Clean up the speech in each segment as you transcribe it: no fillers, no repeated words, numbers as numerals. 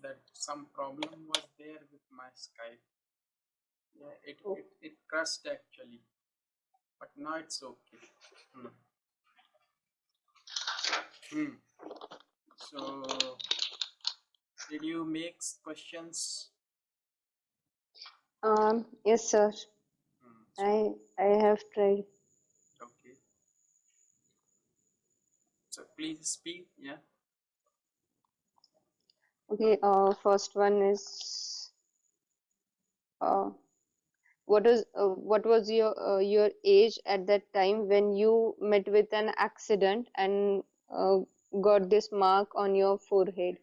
that some problem was there with my Skype. Yeah, it Oh. it crashed actually, but now it's okay. So, did you make questions? Yes, sir. So, I have tried. okay. So please speak. Yeah. Okay. First one is what was your age at that time when you met with an accident and got this mark on your forehead?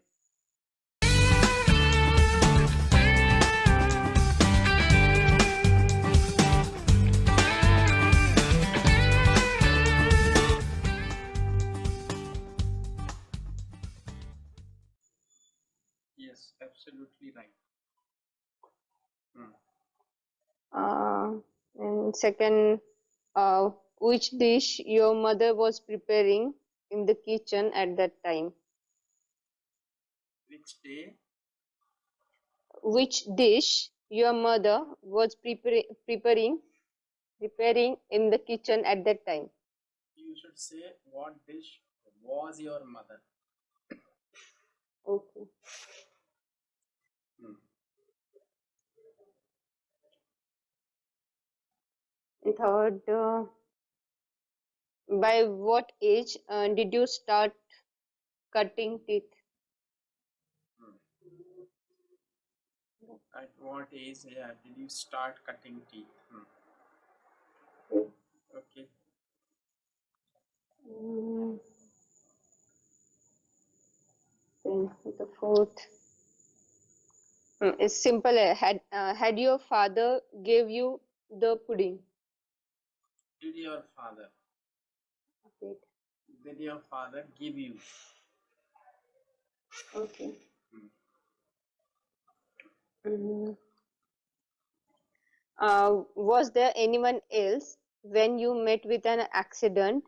Yes, absolutely right. And second, which dish your mother was preparing in the kitchen at that time? Which day? Which dish your mother was preparing in the kitchen at that time? You should say what dish was your mother. Okay. And third, by what age did you start cutting teeth? At what age did you start cutting teeth? Okay. Then the fourth is simple. Had your father gave you the pudding? Did your father? Wait. Did your father give you? Okay. Was there anyone else when you met with an accident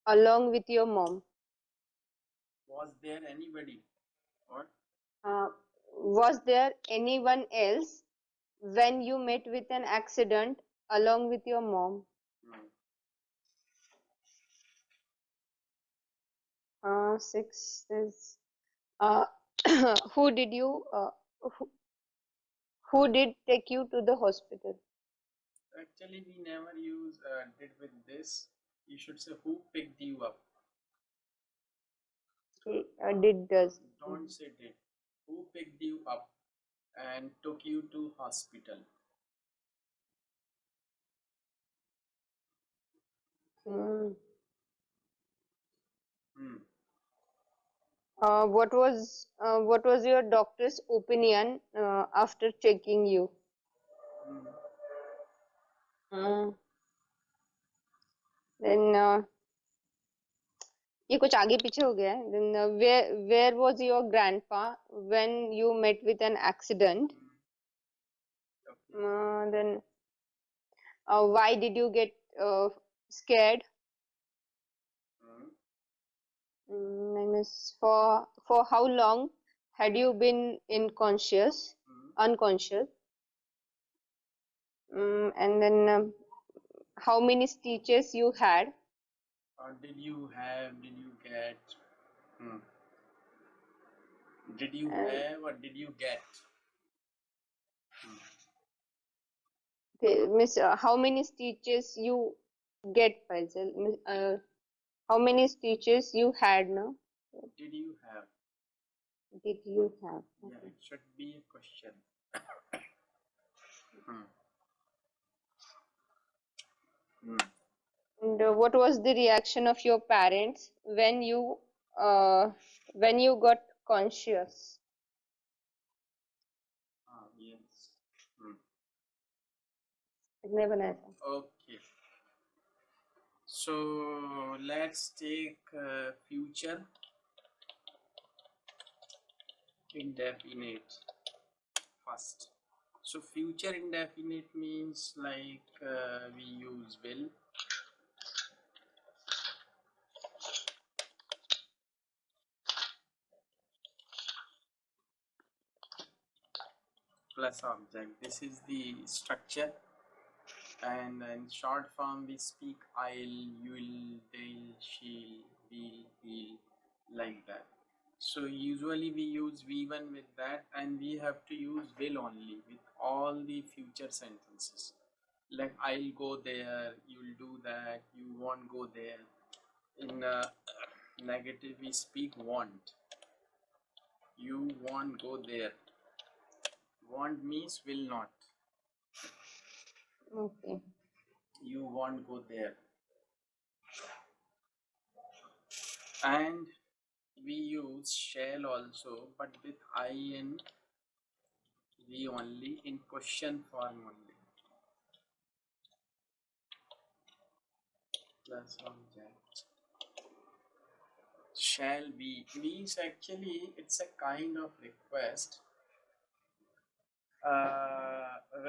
along with your mom? Was there anybody? What? Was there anyone else when you met with an accident along with your mom? Six is who did you who did take you to the hospital? Actually, we never use did with this. You should say who picked you up. Okay, did does. Don't say did. Who picked you up and took you to hospital? What was your doctor's opinion after checking you? Then ये कुछ आगे पीछे हो गया है. Then where was your grandpa when you met with an accident? Then why did you get scared? For how long had you been unconscious? And then how many stitches you had? Did you get? Did you have or did you get? Okay, miss, how many stitches you get, Faisal? How many stitches you had, no? Did you have? Did you have? Yeah, it should be a question. And what was the reaction of your parents when you got conscious? Yes. Okay. So let's take future indefinite first. So future indefinite means like we use will. plus object. This is the structure, and in short form we speak I'll, you'll, they'll, she'll, we'll, he'll, like that. So usually we use V1 with that, and we have to use will only with all the future sentences. Like I'll go there, you'll do that, you won't go there. In negative we speak want. You won't go there. Want means will not. Okay. You won't go there. And we use shall also, but with in we only in question form only. Plus object. Shall be means actually it's a kind of request.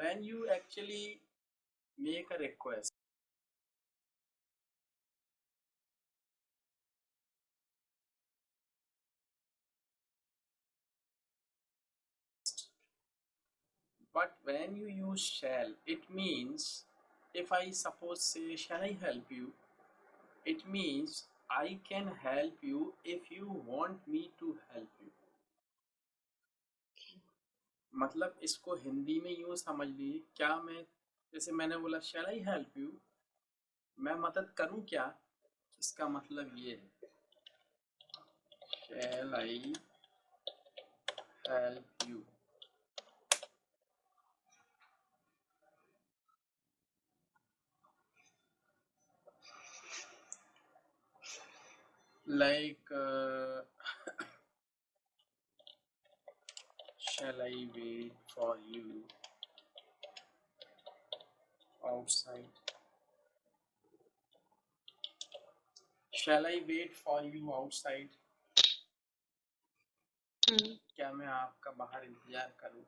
When you actually make a request, but when you use shall, it means if I suppose say, shall I help you? It means I can help you if you want me to help you. मतलब इसको हिंदी में यूँ समझ लीजिए, क्या मैं, जैसे मैंने बोला शैल आई हेल्प यू, मैं मदद करूँ क्या, इसका मतलब ये है shall I help you. Like shall I wait for you outside? Shall I wait for you outside? क्या मैं आपका बाहर इंतजार करूं?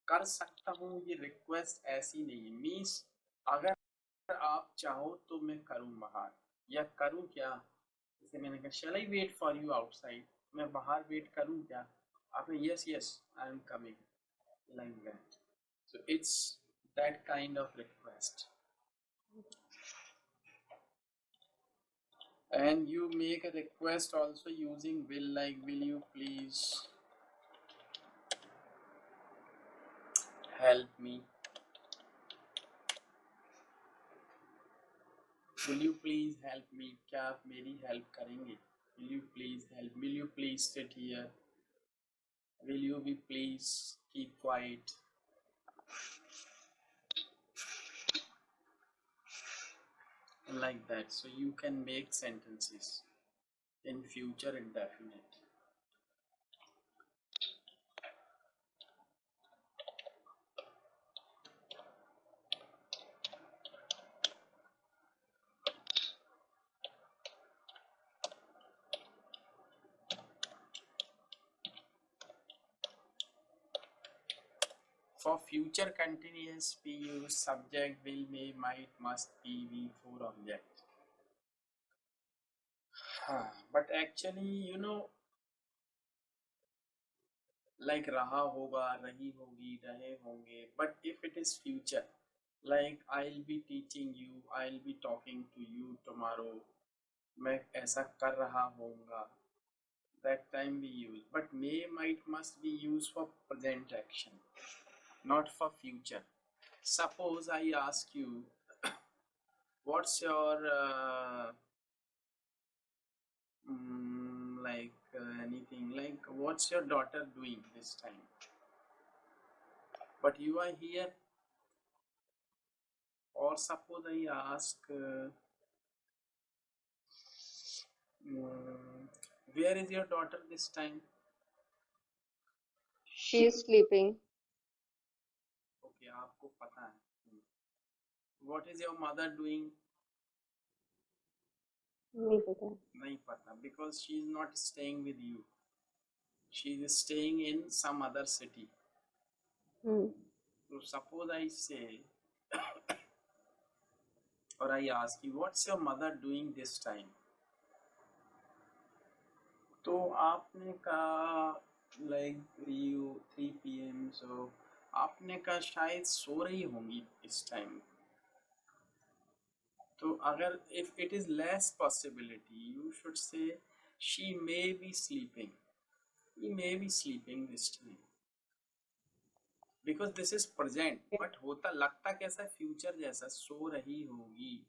कर सकता हूं, ये रिक्वेस्ट ऐसी नहीं मीन्स अगर आप चाहो तो मैं करूं बाहर, या करूं क्या, जैसे मैंने कहा shall I wait for you outside, मैं बाहर वेट करूं क्या, आपने yes yes I am coming, like that. So it's that kind of request. And you make a request also using will, like will you please help me, will you please help me, क्या आप मेरी help करेंगे, will you please help, will you please sit here, will you be please keep quiet, like that. So you can make sentences in future indefinite. For future continuous, we use subject, will, may, might, must, be, we, for object. But actually, like रहा होगा, रही होगी, रहे होंगे. But if it is future, like I'll be teaching you, I'll be talking to you tomorrow, मैं ऐसा कर रहा होऊंगा, that time we use. But may, might, must be used for present action, not for future. Suppose I ask you, what's your anything, like what's your daughter doing this time, but you are here. Or suppose I ask, where is your daughter this time? She is sleeping. Okay, आपको पता है. What is your mother doing? नहीं पता. नहीं पता, because she is not staying with you. She is staying in some other city. So suppose I say, or I ask you, what's your mother doing this time? तो आपने कहा like you 3 PM, सो आपने कहा शायद सो रही होंगी इस time. तो अगर if it is less possibility you should say she may be sleeping, he may be sleeping this time because this is present, but होता लगता कैसा फ्यूचर जैसा, सो रही होगी,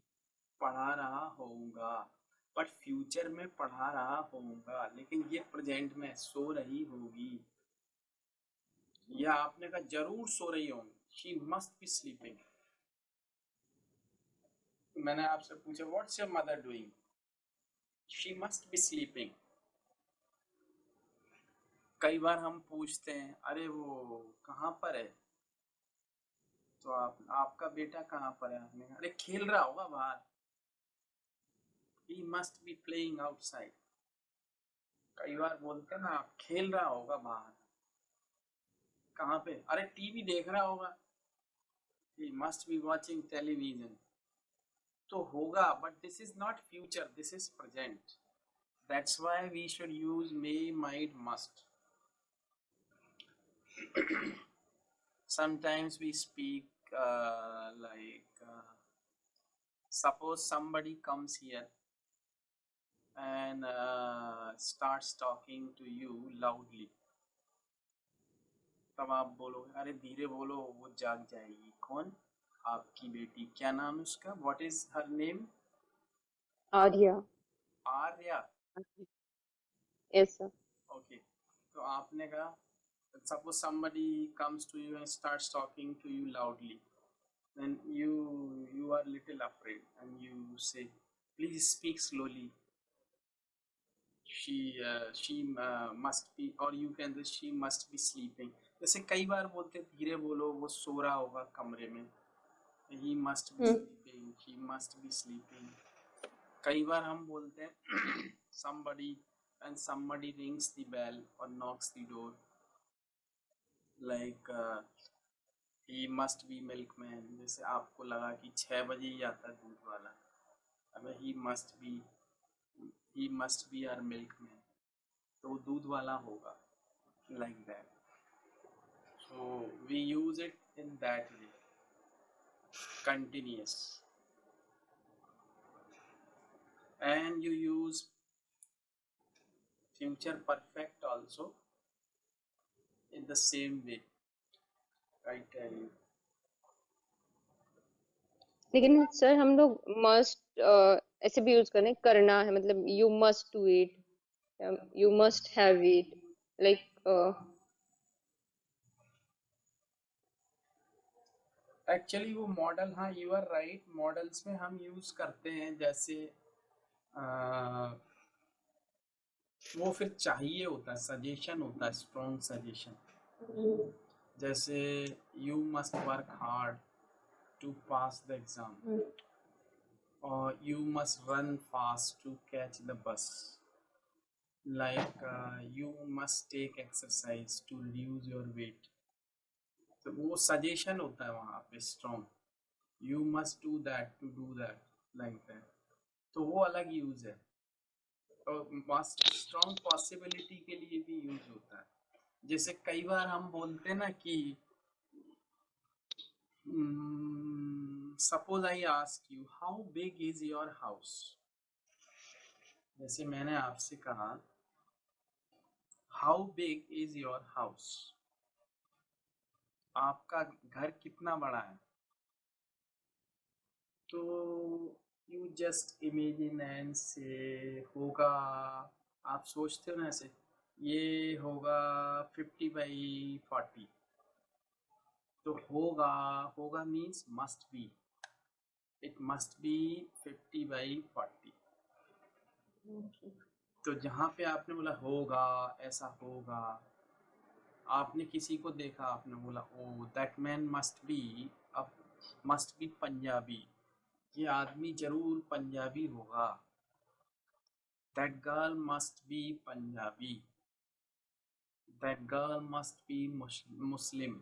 पढ़ा रहा होऊंगा, बट फ्यूचर में पढ़ा रहा होऊंगा, लेकिन ये प्रेजेंट में सो रही होगी। या आपने कहा जरूर सो रही होंगी, शी मस्ट बी स्लीपिंग। मैंने आपसे पूछा what's your mother doing, she must be sleeping. कई बार हम पूछते हैं अरे वो कहाँ पर है, तो आपका बेटा कहाँ पर है, आपने कहा अरे खेल रहा होगा बाहर, ही मस्ट बी प्लेइंग आउटसाइड। कई बार बोलते हैं ना आप खेल रहा होगा बाहर, कहाँ पे, अरे टीवी देख रहा होगा, he must be watching television. तो होगा, but this is not future, this is present, that's why we should use may, might, must. Sometimes we speak suppose somebody comes here and starts talking to you loudly, तब आप बोलोगे अरे धीरे बोलो वो जाग जाएगी। कौन? आपकी बेटी। क्या नाम है उसका? What is her name? Arya. Arya. Yes, sir. Okay, तो आपने कहा suppose somebody comes to you and starts talking to you loudly, then you are little afraid and you say please speak slowly, she must be, or you can say she must be sleeping। जैसे कई बार बोलते धीरे बोलो वो सो रहा होगा कमरे में, he must be Hmm. sleeping, she must be sleeping। कई बार हम बोलते हैं somebody, and somebody rings the bell or knocks the door, like he must be milkman। जैसे आपको लगा कि 6 बजे ही आता है दूध वाला, अब he must be our milkman, तो वो दूध वाला होगा, like that। So we use it in that way, continuous, and you use future perfect also in the same way, I tell you। लेकिन सर हम लोग मस्ट ऐसे भी यूज करें, करना है मतलब you must do it, you must have it, like actually वो मॉडल, हाँ यू आर राइट, मॉडल्स में हम यूज करते हैं, जैसे वो फिर चाहिए होता है, सजेशन होता है, स्ट्रॉन्ग सजेशन। जैसे you must work hard to pass the exam, और you must run fast to catch the bus, like you must take exercise to reduce your weight. तो वो सजेशन होता है वहाँ पे strong, you must do that to do that, like that. तो वो अलग यूज है, और मस्ट स्ट्रॉन्ग पॉसिबिलिटी के लिए भी यूज होता है। जैसे कई बार हम बोलते हैं ना कि suppose I ask you how big is your house, जैसे मैंने आपसे कहा how big is your house, आपका घर कितना बड़ा है, तो यू जस्ट इमेजिन एंड से होगा, आप सोचते हो ना ऐसे, ये होगा 50/40, तो होगा, होगा means must be, it must be 50/40। तो जहाँ पे आपने बोला होगा, ऐसा होगा, आपने किसी को देखा, आपने बोला oh that man must be, अब मस्ट बी पंजाबी, ये आदमी जरूर पंजाबी होगा, that girl must be Punjabi, that girl must be Muslim.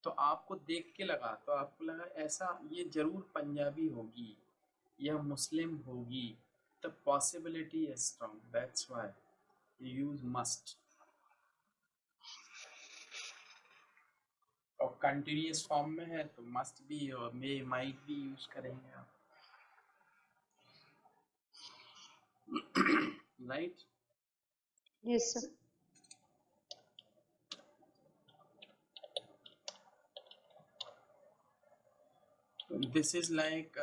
तो आपको देख के लगा, तो आपको लगा ऐसा ये जरूर पंजाबी होगी, यह मुस्लिम होगी, the possibility is strong, that's why you use must। और कंटिन्यूस फॉर्म में है तो मस्ट बी और मे माइट भी यूज करेंगे आप, right? Yes, sir. This is like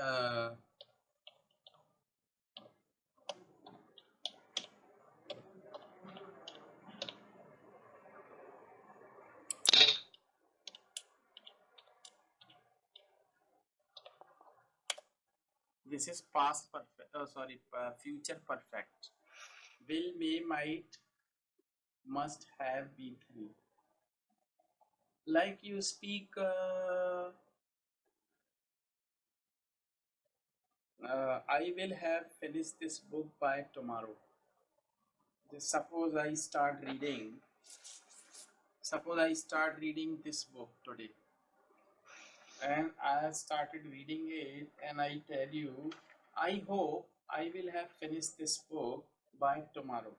this is past perfect. Oh, sorry, future perfect. Will, may, might, must have, be three. Like you speak, I will have finished this book by tomorrow. Just suppose I start reading. Suppose I start reading this book today, and I have started reading it, and I tell you, I hope I will have finished this book by tomorrow.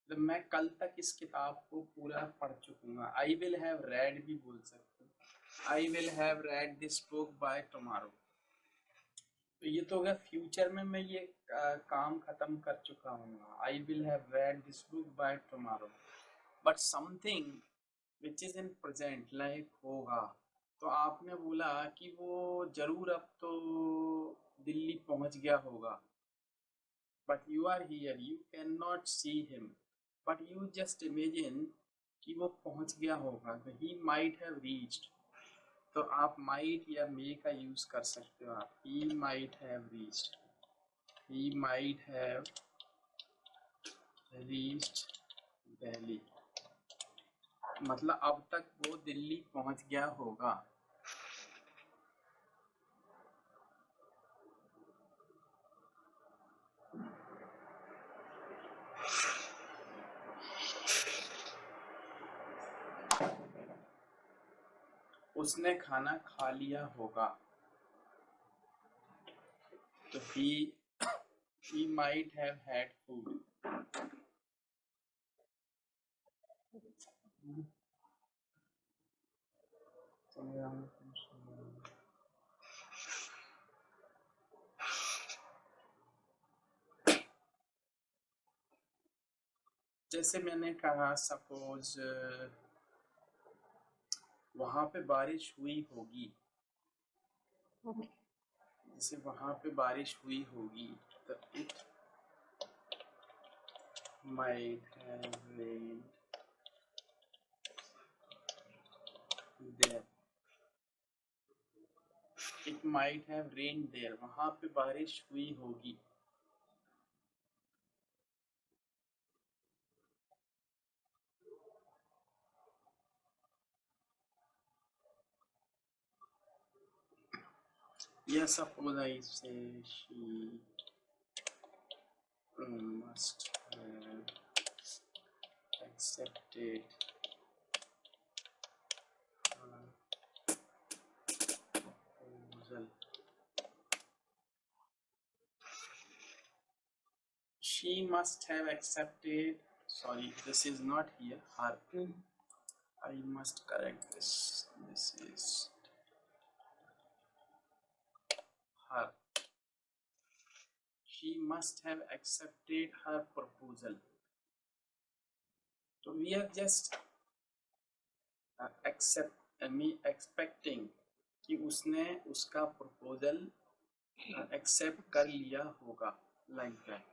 तो मैं कल तक इस किताब को पूरा पढ़ चुकूंगा. I will have read भी बोल सकते हो. I will have read this book by tomorrow. तो ये तो हो गया फ्यूचर में मैं ये काम खत्म कर चुका हूँ. I will have read this book by tomorrow. But something which is in present like होगा, तो आपने बोला कि वो जरूर अब तो दिल्ली पहुंच गया होगा. But you are here, you cannot see him, but you just imagine कि वो पहुंच गया होगा. तो he might have reached. तो आप might या may का यूज कर सकते हो आप. He might have reached. He might have reached Delhi. मतलब अब तक वो दिल्ली पहुंच गया होगा. उसने खाना खा लिया होगा. तो he might have had food. जैसे मैंने कहा, सपोज वहां पे बारिश हुई होगी. Okay. जैसे वहां पे बारिश हुई होगी, तो it might have rained there. It might have rained there. वहां पे बारिश हुई होगी. या suppose I say she must have accepted proposal. She must have accepted. Sorry, this is not here. Her. I must correct this. This is her. She must have accepted her proposal. So we are just expecting कि उसने उसका proposal accept कर लिया होगा, like that.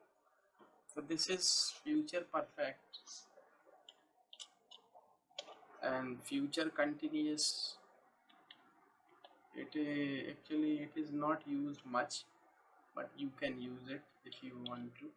So this is future perfect and future continuous. It actually it is not used much, but you can use it if you want to.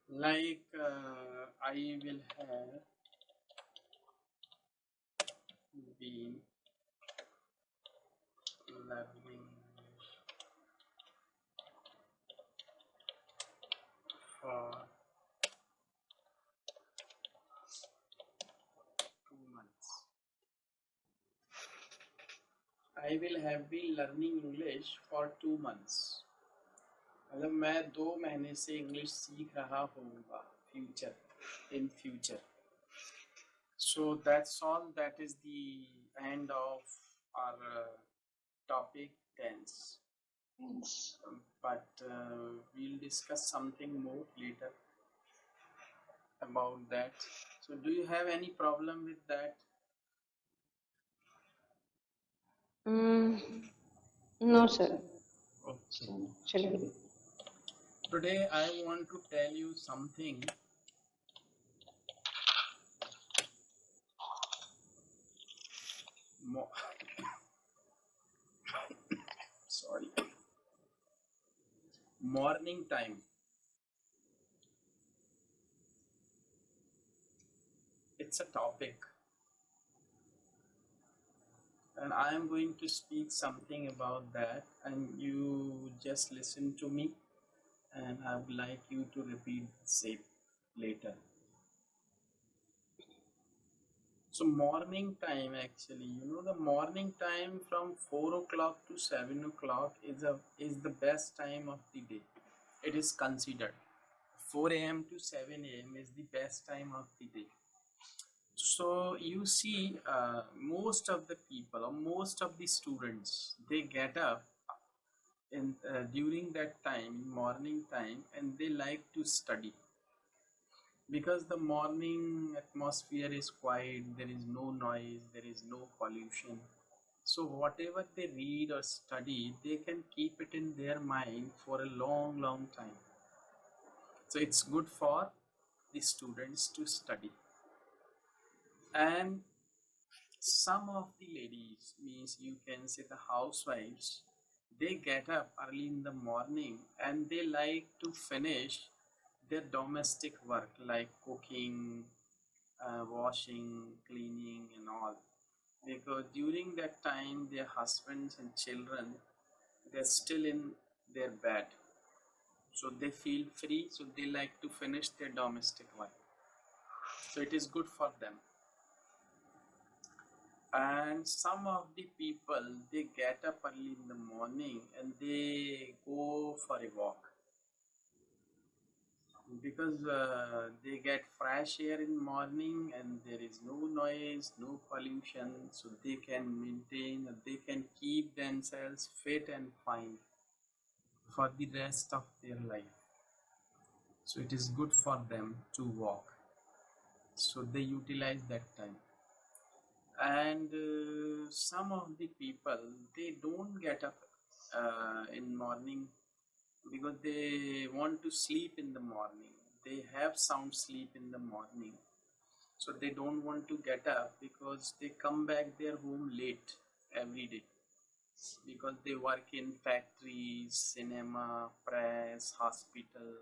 Like I will have been learning for 2 months. I will have been learning English for 2 months. मतलब मैं 2 महीने से English सीख रहा हूँगा future in future. So that's all. That is the end of our topic tense. But we'll discuss something more later about that. So do you have any problem with that? Mm, no, sir. Okay. Actually, Today I want to tell you something more. Sorry. Morning time. It's a topic, and I am going to speak something about that, and you just listen to me, and I would like you to repeat the same later. So morning time, actually, the morning time from 4 o'clock to 7 o'clock is the best time of the day. It is considered 4 a.m. to 7 a.m. is the best time of the day. So you see, most of the people or most of the students, they get up in during that time, morning time, and they like to study because the morning atmosphere is quiet. There is no noise, there is no pollution. So whatever they read or study, they can keep it in their mind for a long, long time. So it's good for the students to study. And some of the ladies, means you can say the housewives, they get up early in the morning and they like to finish their domestic work like cooking, washing, cleaning, and all. Because during that time, their husbands and children, they're still in their bed. So they feel free, so they like to finish their domestic work. So it is good for them. And some of the people, they get up early in the morning and they go for a walk because they get fresh air in morning and there is no noise, no pollution, so they can maintain, they can keep themselves fit and fine for the rest of their life. So it is good for them to walk, so they utilize that time. And some of the people, they don't get up in morning because they want to sleep in the morning. They have sound sleep in the morning, so they don't want to get up because they come back their home late every day because they work in factories, cinema, press, hospital,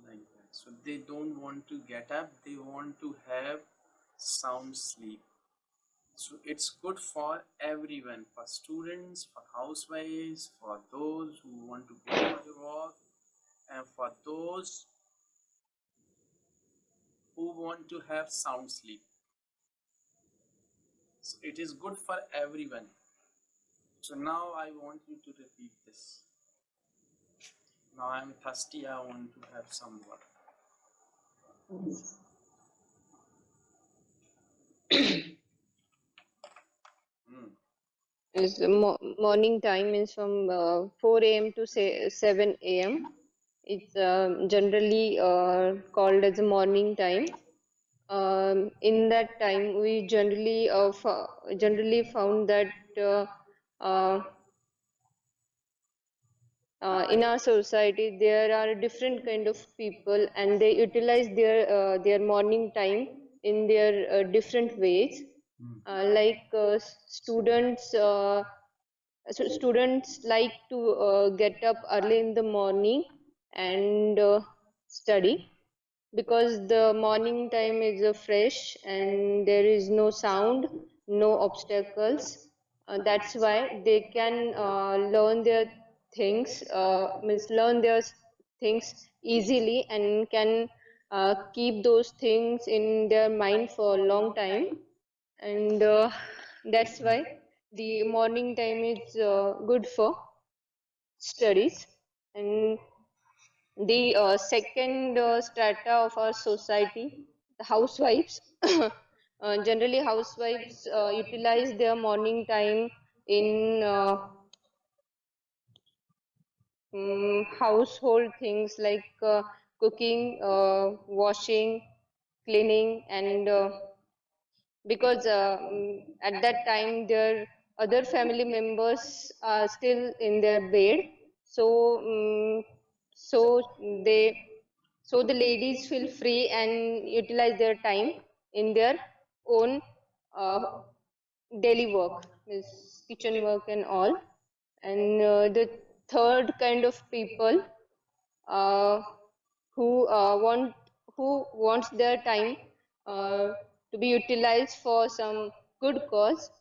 like that. So they don't want to get up, they want to have sound sleep. So it's good for everyone, for students, for housewives, for those who want to go for a walk, and for those who want to have sound sleep. So it is good for everyone. So now I want you to repeat this. Now I'm thirsty, I want to have some water. Mm. is the morning time is from 4 a.m. to say 7 a.m. It's generally called as a morning time. In that time, we generally found that uh, uh, in our society there are different kind of people, and they utilize their morning time in their different ways. Mm. Like students. So students like to get up early in the morning and study because the morning time is fresh and there is no sound, no obstacles. That's why they can learn their things, means learn their things easily, and can keep those things in their mind for a long time. And that's why the morning time is good for studies. And the second strata of our society, the housewives. Generally, housewives utilize their morning time in household things like cooking, washing, cleaning, and because at that time their other family members are still in their bed, so so they so the ladies feel free and utilize their time in their own uh, daily work, means kitchen work and all. And the third kind of people uh, want who wants their time uh, to be utilized for some good cause.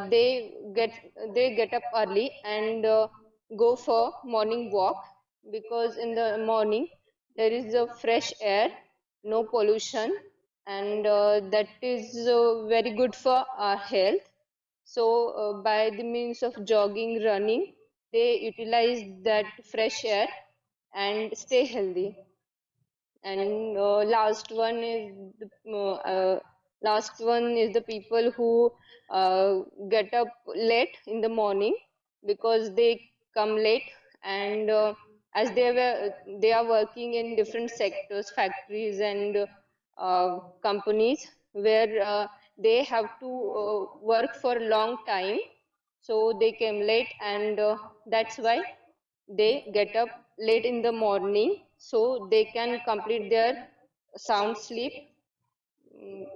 They get up early and go for morning walk, because in the morning there is a fresh air, no pollution, and that is very good for our health. So by the means of jogging, running, they utilize that fresh air and stay healthy. And last one is the people who get up late in the morning, because they come late, and as they are working in different sectors, factories, and companies, where they have to work for a long time, so they came late, and that's why they get up late in the morning, so they can complete their sound sleep. Mm,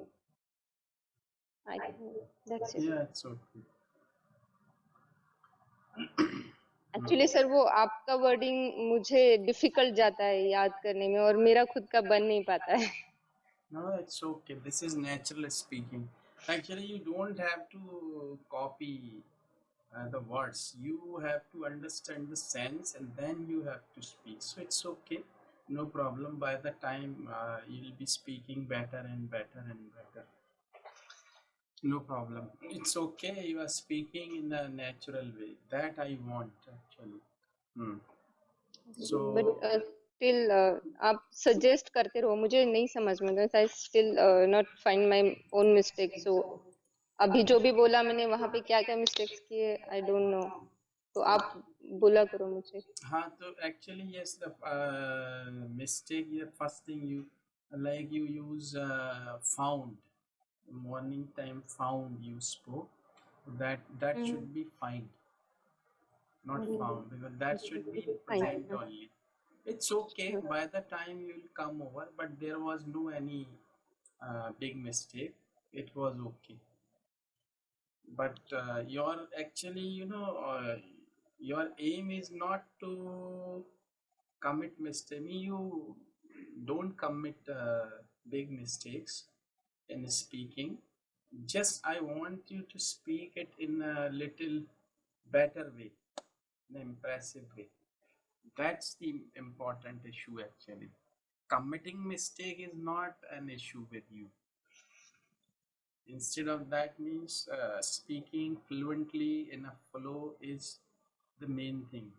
I think that's it. Yeah, it's okay. Actually sir वो आपका wording मुझे difficult जाता है याद करने में, और मेरा खुद का बन नहीं पाता है. No, it's okay. This is natural speaking. Actually, you don't have to copy the words. You have to understand the sense and then you have to speak. So it's okay. No problem. By the time you'll be speaking better and better and better. No problem. It's okay. You are speaking in a natural way. That I want actually. Hmm. But So still आप suggest करते रहो, मुझे नहीं समझ में आता, I still not find my own mistake. So अभी जो भी बोला मैंने, वहां पे क्या क्या मिस्टेक्स किए, आई डोंट नो. तो आप बोला करो मुझे. हाँ तो actually yes the mistake here first thing you like you use found morning time found you spoke that should be find not found because that should be in present fine. only. It's okay by the time you'll come over but there was no any big mistake. It was okay but your actually your aim is not to commit mistake. You don't commit big mistakes in speaking. Just I want you to speak it in a little better way, an impressive way. That's the important issue actually. Committing mistake is not an issue with you. Instead of that means speaking fluently in a flow is the main thing.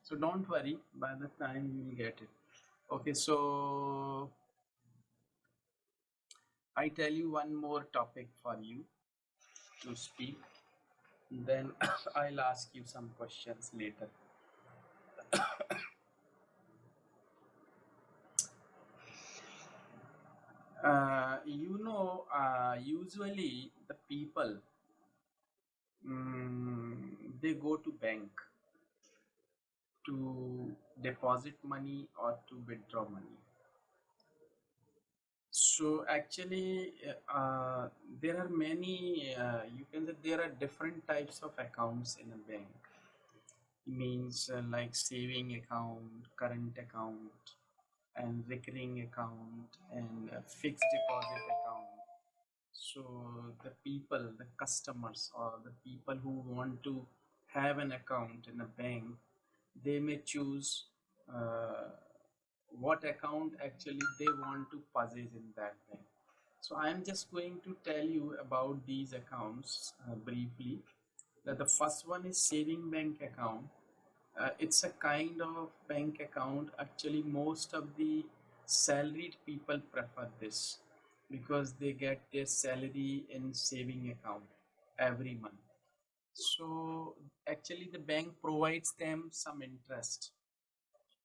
So don't worry, by the time you will get it. Okay, so I tell you one more topic for you to speak. Then I'll ask you some questions later. Usually the people they go to bank to deposit money or to withdraw money. So actually, there are many. You can say there are different types of accounts in a bank. Means like saving account, current account, and recurring account, and fixed deposit account. So the people, the customers, or the people who want to have an account in a bank, they may choose uh, what account actually they want to possess in that bank. So I am just going to tell you about these accounts briefly. That the first one is saving bank account. It's a kind of bank account. Actually, most of the salaried people prefer this because they get their salary in saving account every month. So actually, the bank provides them some interest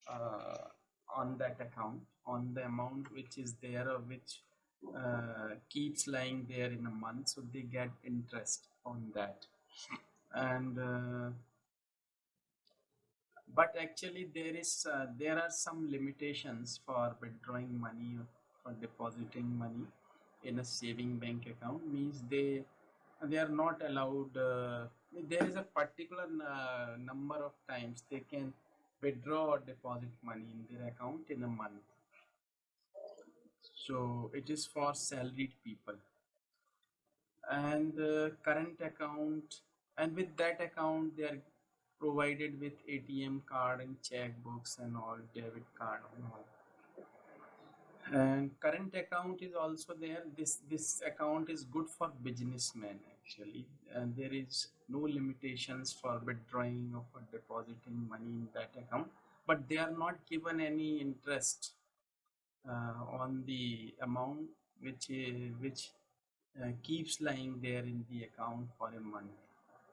uh, on that account, on the amount which is there or which keeps lying there in a month. So they get interest on that. And but actually there are some limitations for withdrawing money or for depositing money in a saving bank account. Means they are not allowed, there is a particular number of times they can withdraw or deposit money in their account in a month. So it is for salaried people. And current account, and with that account they are provided with ATM card and checkbooks and all, debit card and all. And current account is also there. This account is good for businessmen actually, and there is no limitations for withdrawing or for depositing money in that account, but they are not given any interest on the amount which keeps lying there in the account for a month.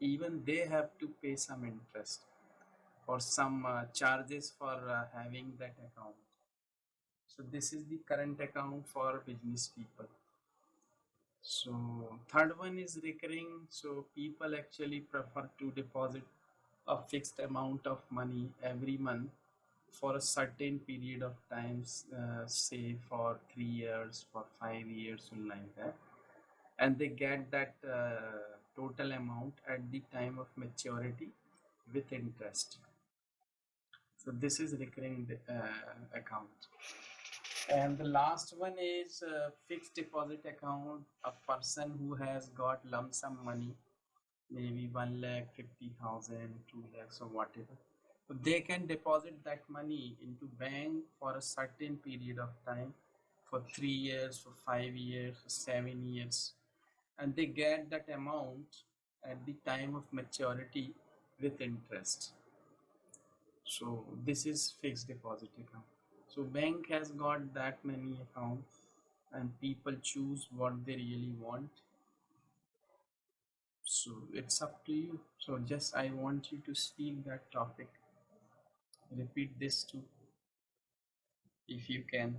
Even they have to pay some interest or some charges for having that account. So this is the current account for business people. So third one is recurring. So people actually prefer to deposit a fixed amount of money every month for a certain period of times, say for 3 years, for 5 years, something like that, and they get that total amount at the time of maturity with interest. So this is recurring account. And the last one is fixed deposit account. A person who has got lump sum money, maybe 1,50,000, 2 lakhs, or whatever, so they can deposit that money into bank for a certain period of time, for 3 years, for 5 years, for 7 years, and they get that amount at the time of maturity with interest. So this is fixed deposit account. So bank has got that many accounts, and people choose what they really want. So it's up to you. So just I want you to speak that topic. Repeat this too, if you can.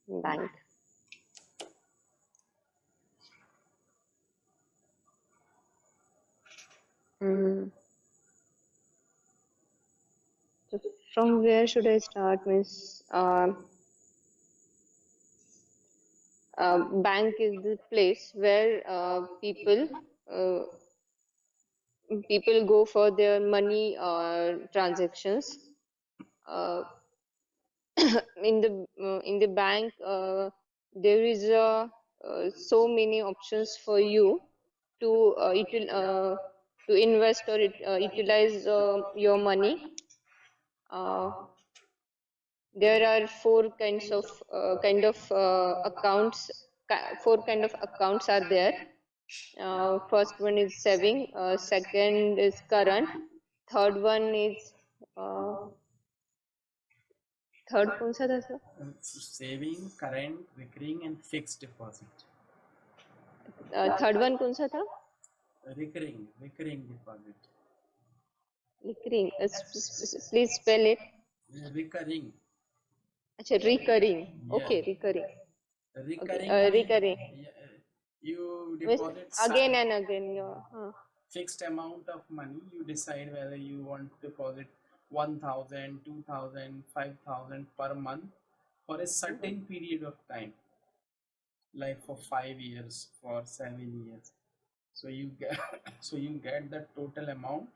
Bank. Mm. So from where should I start? Means, bank is the place where uh, people go for their money transactions. Uh, in the bank, there is so many options for you to to invest or utilize your money. Uh, there are four kinds of accounts. Four kind of accounts are there. First one is saving. Second is current. Third one is uh, third कौन सा था sir? Saving, current, recurring, and fixed deposit. Third one कौन सा था? Recurring deposit. Recurring. Please spell it. Recurring. अच्छा recurring. Yeah. Okay, recurring. Okay, Recurring means, recurring. you Means deposit again and again. Yeah. fixed amount of money. You decide whether you want to deposit 1,000, 2,000, 5,000 per month for a certain period of time, like for 5 years, for 7 years. So you get so you get the total amount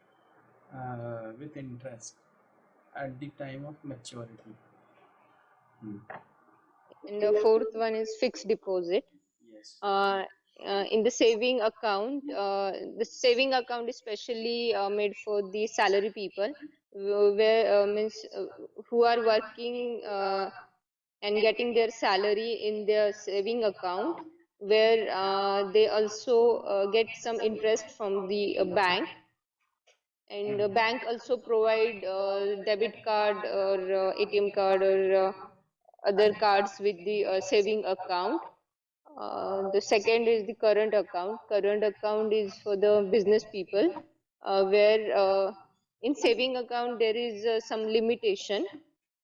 with interest at the time of maturity. Hmm. And the fourth one is fixed deposit. Yes. uh, in the saving account, the saving account is specially made for the salary people, where means who are working and getting their salary in their saving account, where they also get some interest from the bank. And bank also provide debit card or ATM card or other cards with the saving account. The second is the current account. Current account is for the business people, where in saving account there is some limitation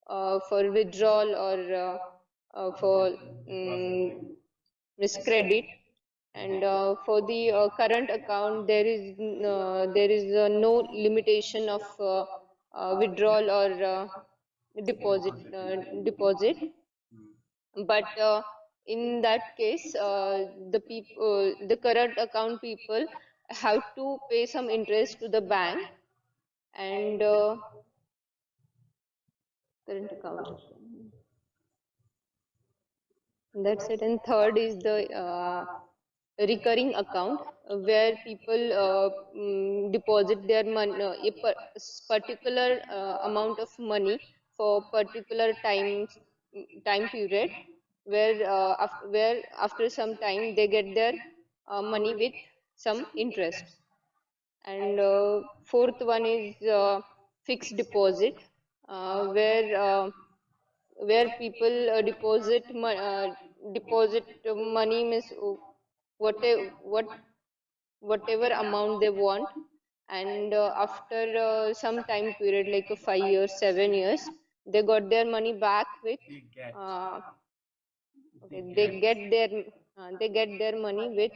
for withdrawal or for um, miscredit. And for the current account, there is no limitation of withdrawal or deposit. Hmm. But in that case, the current account people have to pay some interest to the bank. And current account, that's it. And third is the recurring account, where people deposit their money, particular amount of money for particular time period, where after some time they get their money with some interest. And fourth one is fixed deposit, where people deposit money, means whatever whatever amount they want. And after some time period, like 5 years, 7 years, they got their money back with They get. uh, They okay, get. they get their money with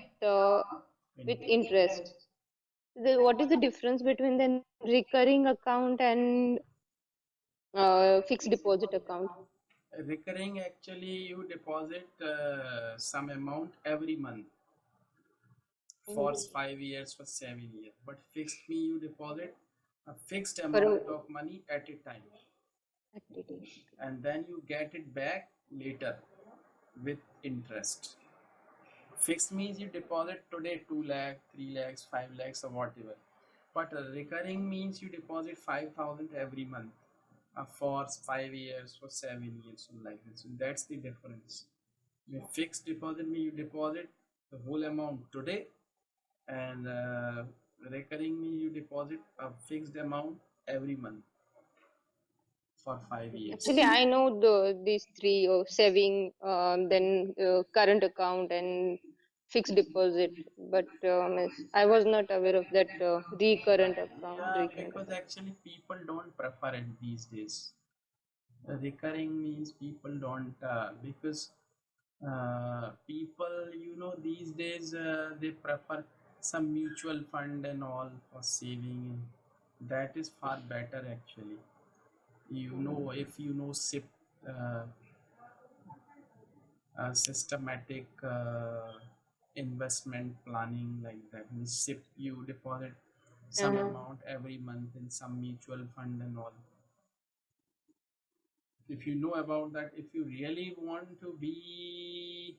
Interest. interest. What is the difference between the recurring account and fixed deposit account? Recurring, actually, you deposit some amount every month for Mhm. 5 years, for 7 years. But fixed me, you deposit a fixed For amount of money at a time, activity. and then you get it back later with interest. Fixed means you deposit today 2 lakh, 3 lakhs, 5 lakhs, or whatever. But recurring means you deposit 5,000 every month for 5 years, for 7 years, so like this. So that's the difference. Your fixed deposit means you deposit the whole amount today, and recurring means you deposit a fixed amount every month for 5 years. Actually, I know these three: saving, then current account, and fixed deposit. But I was not aware of that recurrent account. Yeah, Recurrent because account. actually people don't prefer it these days. Recurring means people don't, because people, these days they prefer some mutual fund and all for saving. That is far better actually. If you know SIP, uh, systematic investment planning, like that means SIP, you deposit some Uh-huh. amount every month in some mutual fund and all. If you know about that, if you really want to be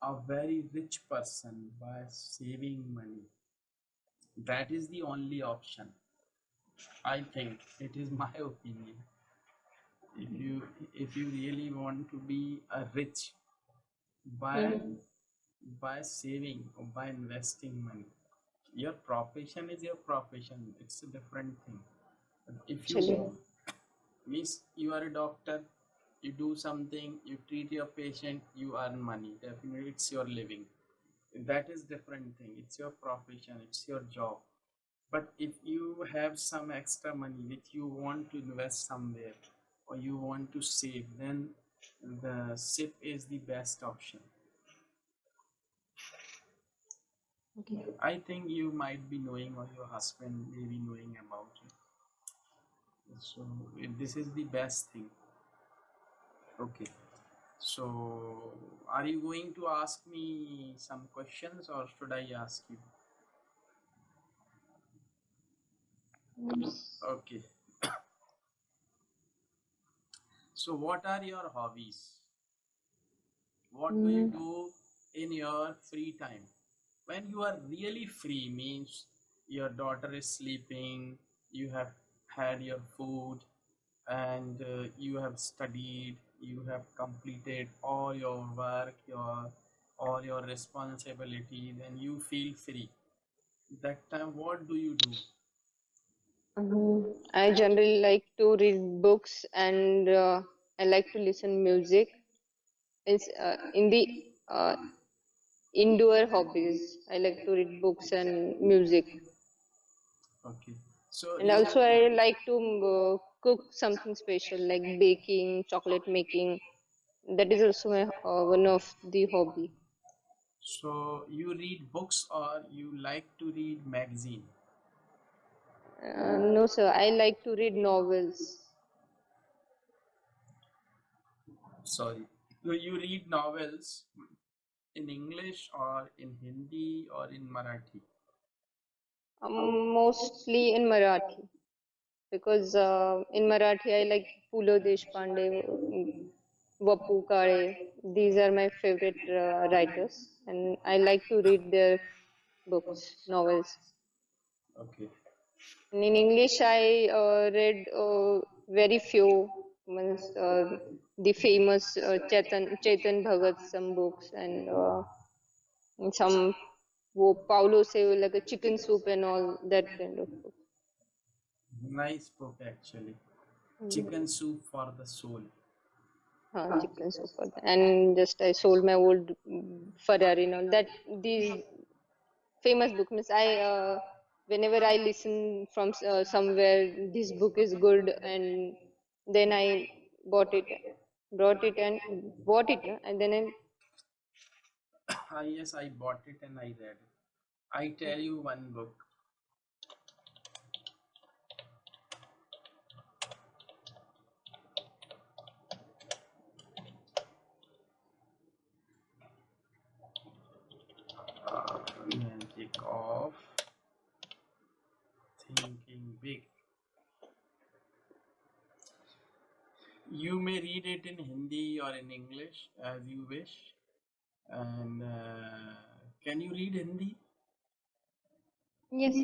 a very rich person by saving money, that is the only option. I think it is my opinion. If you really want to be a rich by Mhm. saving or by investing money, your profession is your profession, it's a different thing. If you Actually, means you are a doctor, you do something, you treat your patient, you earn money, definitely it's your living. That is different thing, it's your profession, it's your job. But if you have some extra money which you want to invest somewhere, or you want to save, then the SIP is the best option. okay. I think you might be knowing, or your husband may be knowing about it. So this is the best thing. Okay. So are you going to ask me some questions, or should I ask you? Okay. So, what are your hobbies? What do you Mm, do in your free time? When you are really free, means your daughter is sleeping, you have had your food, and you have studied, you have completed all your work, your all your responsibilities, and you feel free. That time, what do you do? I generally like to read books and I like to listen music. It's in the uh, indoor hobbies. I like to read books and music, Okay. So and you also I like to cook something special like baking, chocolate making. That is also my one of the hobby. you read books or you like to read magazine? No, sir. I like to read novels. Sorry. Do you read novels in English or in Hindi or in Marathi? Mostly in Marathi because in Marathi I like Pula Deshpande, Vapu Kale. These are my favorite writers, and I like to read their books, novels. Okay. And in English, I read very few, means, the famous Chetan Bhagat some books and some Paulo say like a chicken soup and all that kind of books. Nice book actually. Mm. Chicken Soup for the Soul. Chicken soup for that. And just I sold my old Ferrari and all that. These famous book means I whenever I listen from somewhere this book is good, and then I bought it, brought it and bought it, and then Yes, I bought it and I read it. I tell you one book. Magic of Thinking Big. You may read it in Hindi or in English as you wish. And can you read Hindi? yes,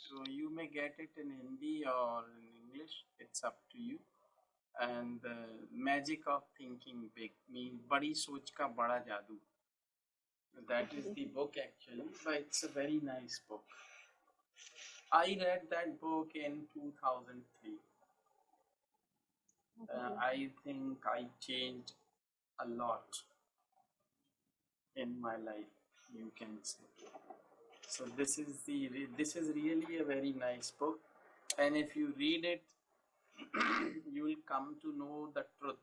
So you may get it in Hindi or in English. It's up to you. And the magic of thinking big means बड़ी सोच का बड़ा जादू. That is the book actually, but it's a very nice book. I read that book in 2003. I think I changed a lot in my life, you can say. So this is really a very nice book, and if you read it, you will come to know the truth.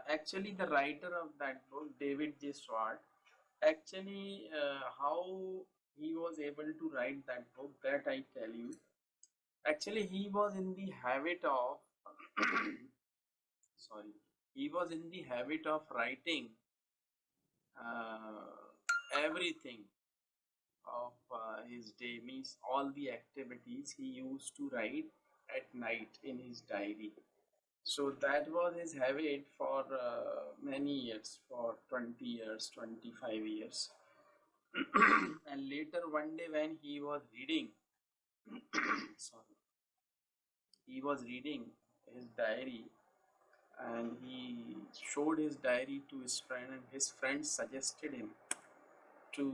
Actually, the writer of that book, David J. Swart, actually, how he was able to write that book, that I tell you. Actually, he was in the habit of, sorry, he was in the habit of writing everything of his day, means all the activities he used to write at night in his diary. So that was his habit for many years, for 20 years, 25 years. And later one day when he was reading, sorry, he was reading his diary, and he showed his diary to his friend, and his friend suggested him to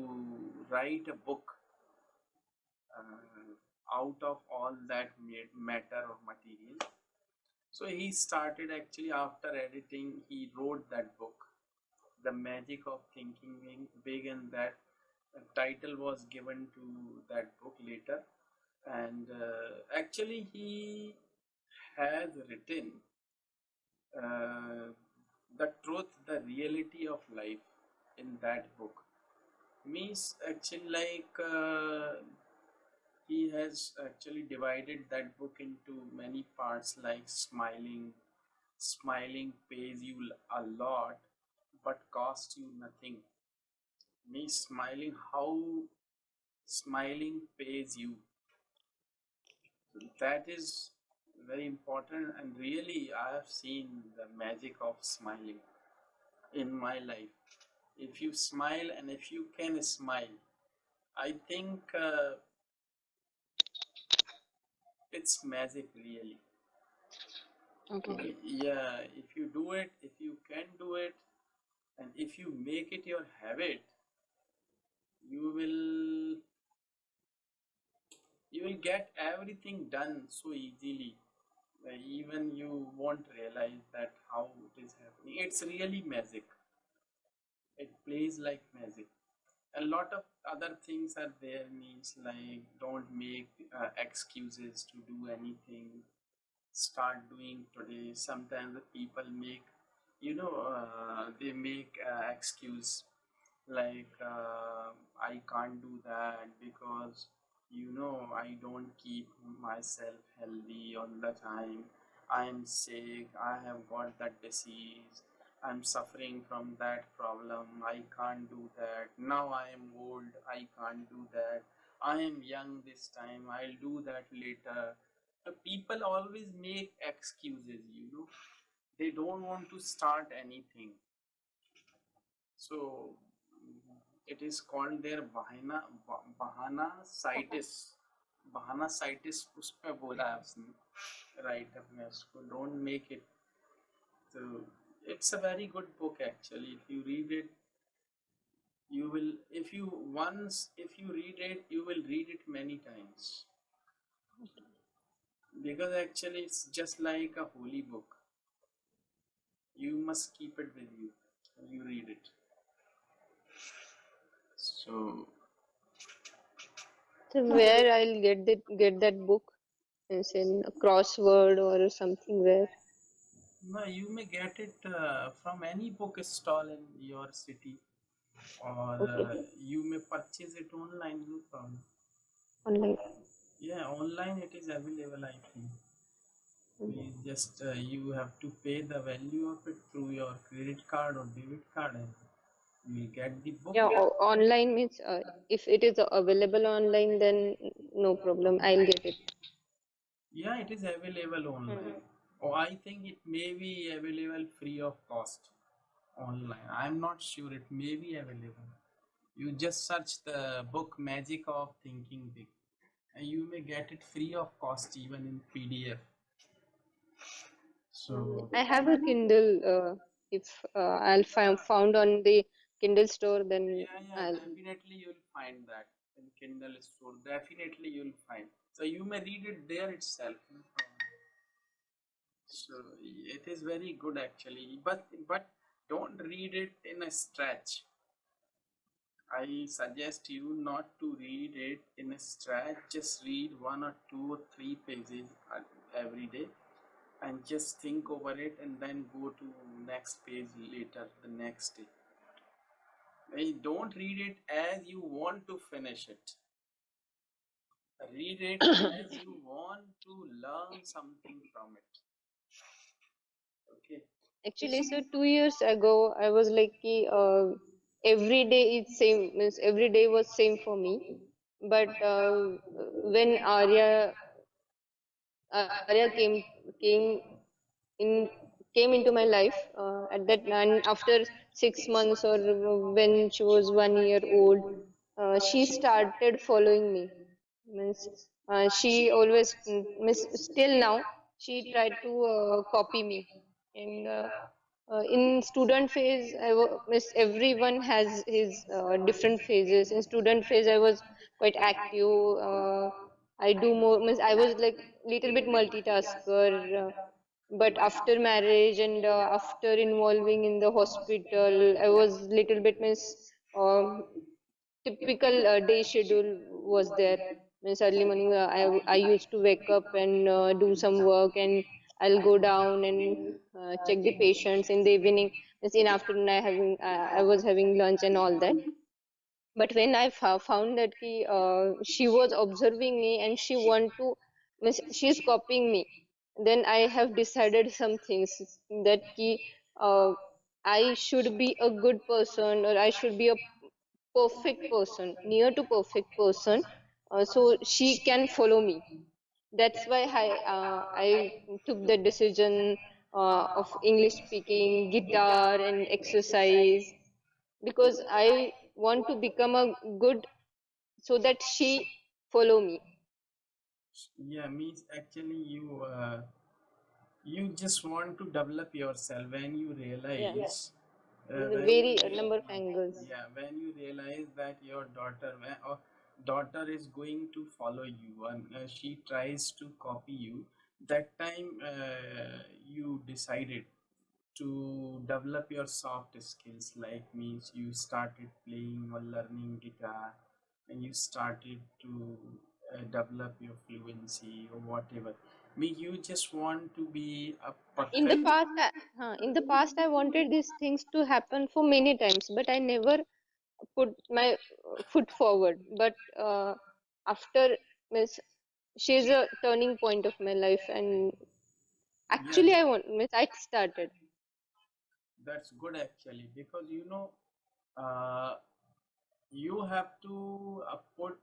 write a book out of all that matter or material. So he started actually after editing, he wrote that book, The Magic of Thinking Big, and that title was given to that book later. And actually, he has written uh, the truth, the reality of life in that book. Means actually, like he has actually divided that book into many parts, like smiling pays you a lot but costs you nothing. Me smiling, how smiling pays you. So that is very important. And really, I have seen the magic of smiling in my life. If you smile and if you can smile, I think it's magic, really. Okay. Yeah, if you do it, if you can do it, and if you make it your habit, you will you will get everything done so easily. Even you won't realize that how it is happening. It's really magic. It plays like magic. A lot of other things are there, means like don't make excuses to do anything. Start doing today. Sometimes the people make, they make excuse like I can't do that because I don't keep myself healthy all the time. I am sick, I have got that disease, I'm suffering from that problem, I can't do that. Now I am old, I can't do that. I am young this time, I'll do that later. People always make excuses. They don't want to start anything. So it is called their bahana citis. Bahana citis उस पे बोला है उसने, right अपने उसको, don't make it. So it's a very good book actually. If you read it, you will, if you read it, you will read it many times, because actually it's just like a holy book. You must keep it with you when you read it. So So where I'll get that book? Is in a crossword or something where? no, you may get it from any book stall in your city, or Okay. you may purchase it online, no problem. Online. Yeah, online it is available, I think. Mm. We just you have to pay the value of it through your credit card or debit card, and you will get the book. Yeah, online means if it is available online, then no problem. I'll get it. Yeah, it is available online. Mm. Oh, I think it may be available free of cost online. I'm not sure, it may be available. You just search the book Magic of Thinking Big, and you may get it free of cost even in PDF. So I have a Kindle. If I'll find found on the Kindle store, then yeah, yeah, I'll. definitely you'll find that in Kindle store. Definitely you'll find. So you may read it there itself. No problem. So it is very good actually, but don't read it in a stretch. I suggest you not to read it in a stretch. Just read 1 or 2 or 3 pages every day, and just think over it, and then go to next page later the next day. Don't read it as you want to finish it. Read it as you want to learn something from it. Okay. Actually, so 2 years ago, I was like, every day is same. Means every day was same for me. But when Arya came in came into my life at that, and after 6 months, or when she was 1 year old, she started following me. Means she always, miss still now she tried to copy me. And in student phase, miss everyone has his different phases. In student phase, I was quite active. I do more. Means I was like little bit multitasker. But after marriage and after involving in the hospital, I was little bit, miss um, typical day schedule was there. Means early morning, I used to wake up and do some work, and I'll go down and check the patients. In the evening, means in afternoon, I was having lunch and all that. But when I found that she was observing me and she want to, means she's copying me, then I have decided some things, that uh, I should be a good person, or I should be a perfect person, near to perfect person, so she can follow me. That's why I took the decision of English speaking, guitar, and exercise, because I want to become a good, so that she follow me. Yeah, means actually you just want to develop yourself when you Yeah, realize in the when you very number of angles. yeah, when you realize that your daughter is going to follow you and she tries to copy you, that time you decided to develop your soft skills, like means you started playing or learning guitar, and you started to develop your fluency or whatever. Me, you just want to be a In the perfect. past, I wanted these things to happen for many times, but I never put my foot forward. But after Miss, she's a turning point of my life, and Yeah, actually, I want Miss. I started. that's good actually, because uh, you have to put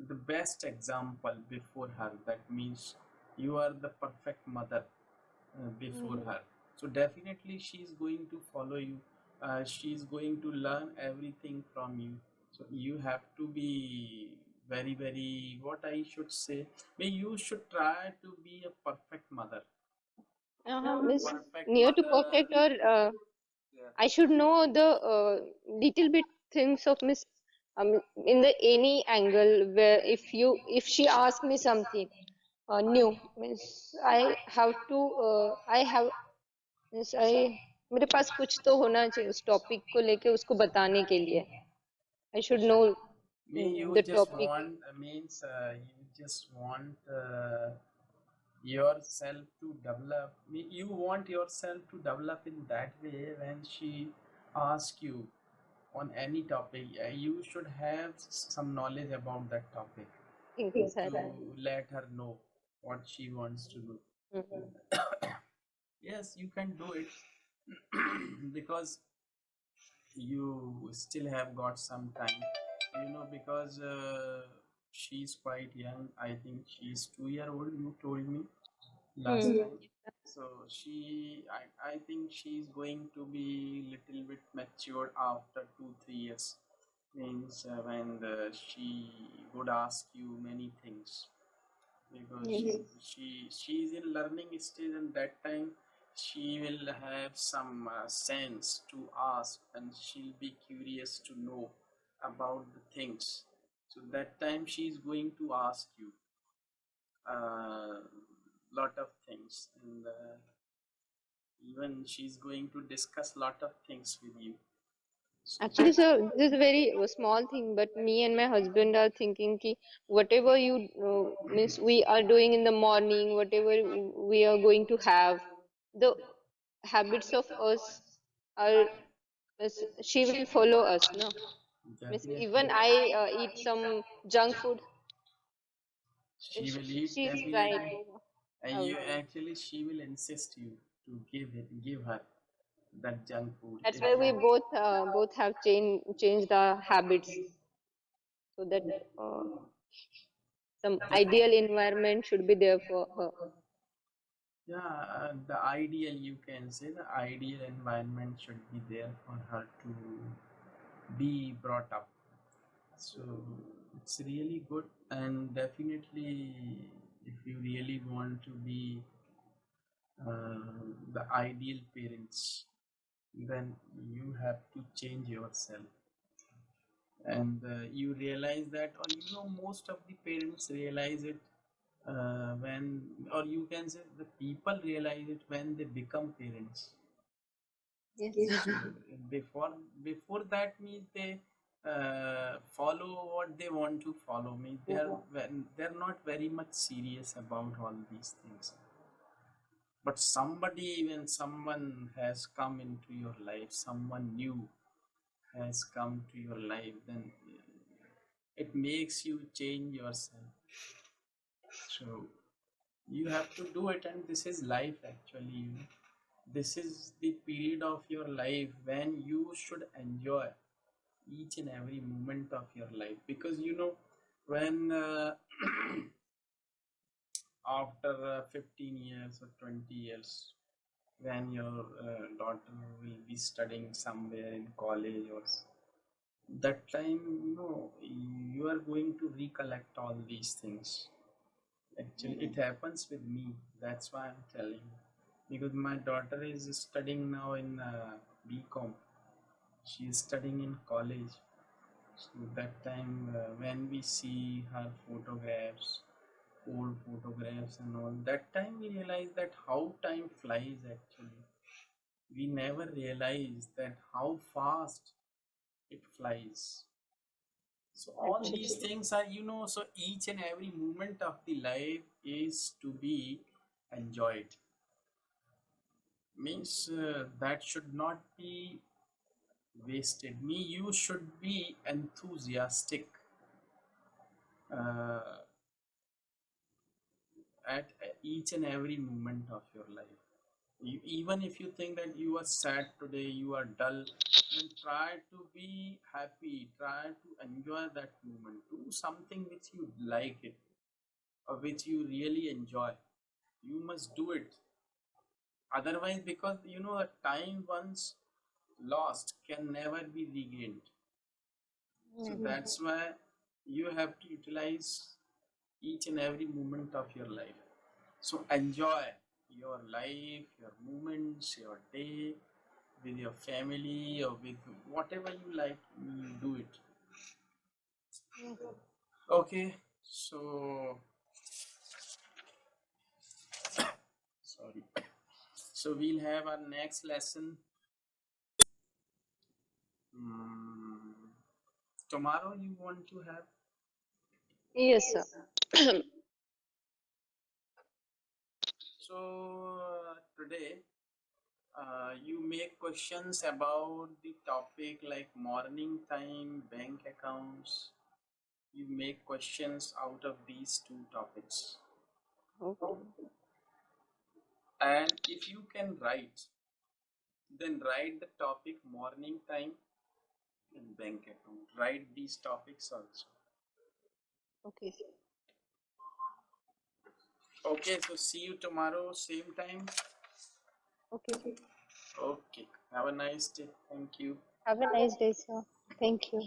the best example before her. That means you are the perfect mother before Mhm. her. So definitely she is going to follow you. She is going to learn everything from you. So you have to be very, very, what I should say, you should try to be a perfect mother. Miss, Perfect near to mother. perfect, or Yeah. I should know the little bit things of Miss. In the any angle where if she asks me something new, means I have means I मेरे पास कुछ तो होना चाहिए उस topic को लेके उसको बताने के लिए I should know You the just topic. want means you just want yourself to develop. You want yourself to develop in that way. When she asks you on any topic, you should have some knowledge about that topic to let her know what she wants to do. Yes, you can do it because you still have got some time, because she's quite young. I think she's 2 year old, you told me last time. So I think she's going to be little bit matured after 2 3 years, means when she would ask you many things, because Yes. she's in learning stage, and that time she will have some sense to ask, and she'll be curious to know about the things. So that time she's going to ask you lot of things, and even she's going to discuss lot of things with you. So Actually, sir, this is a very small thing, but me and my husband are thinking ki whatever you means we are doing in the morning, whatever we are going to have, the habits of us are, she will follow us, no? Means definitely even I eat some junk food, she will eat, she's trying. definitely. And Um, you actually, she will insist you to give her that junk food that's if why we you. both have changed our habits, so that some ideal environment should be there for her. Yeah, the ideal, you can say, the ideal environment should be there for her to be brought up. So it's really good, and definitely, if you really want to be the ideal parents, then you have to change yourself. And you realize that, or most of the parents realize it when, or you can say the people realize it when they become parents. Yes. So before before that means they follow what they want to follow. Me, they're not very much serious about all these things. But somebody, when someone has come into your life, someone new has come to your life, then it makes you change yourself. So you have to do it, and this is life actually. This is the period of your life when you should enjoy each and every moment of your life, because when after 15 years or 20 years, when your daughter will be studying somewhere in college or that time, you are going to recollect all these things. Actually, it happens with me. That's why I'm telling you. Because my daughter is studying now in BCom. She is studying in college. So that time, when we see her photographs, old photographs and all, that time we realize that how time flies actually. We never realize that how fast it flies. So all these Actually, things are, so each and every moment of the life is to be enjoyed. Means that should not be wasted. You should be enthusiastic uh, at each and every moment of your life. Even if you think that you are sad today, you are dull, then try to be happy, try to enjoy that moment. Do something which you like it or which you really enjoy. You must do it. Otherwise, because a time once lost can never be regained. So mhm. that's why you have to utilize each and every moment of your life. So enjoy your life, your moments, your day with your family or with whatever you like, you do it. Okay, so sorry. So we'll have our next lesson tomorrow. You want to have? Yes, sir. So today you make questions about the topic like morning time, bank accounts. You make questions out of these two topics. Okay. And if you can write, then write the topic morning time and bank account. Write these topics also. Okay. Okay, so see you tomorrow, same time. Okay. Okay, have a nice day. Thank you. Have a nice day, sir. Thank you.